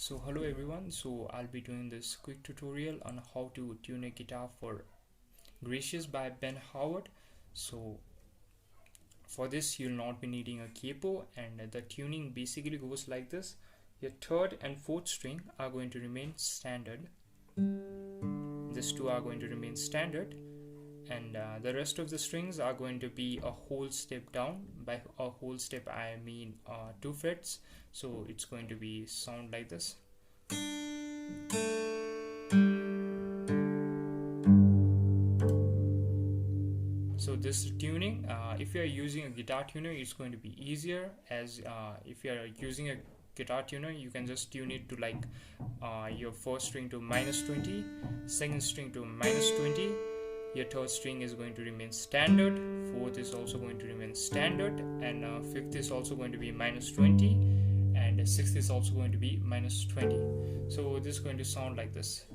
So hello everyone, so I'll be doing this quick tutorial on how to tune a guitar for Gracious by Ben Howard. So for this you'll not be needing a capo, and the tuning basically goes like this. Your third and fourth string are going to remain standard. These two are going to remain standard, and the rest of the strings are going to be a whole step down. By a whole step I mean 2 frets, so it's going to be sound like this. So this tuning, if you are using a guitar tuner, it's going to be easier, as if you are using a guitar tuner, you can just tune it to like your first string to -20, second string to -20, your third string is going to remain standard, fourth is also going to remain standard, and fifth is also going to be -20, and sixth is also going to be -20. So this is going to sound like this.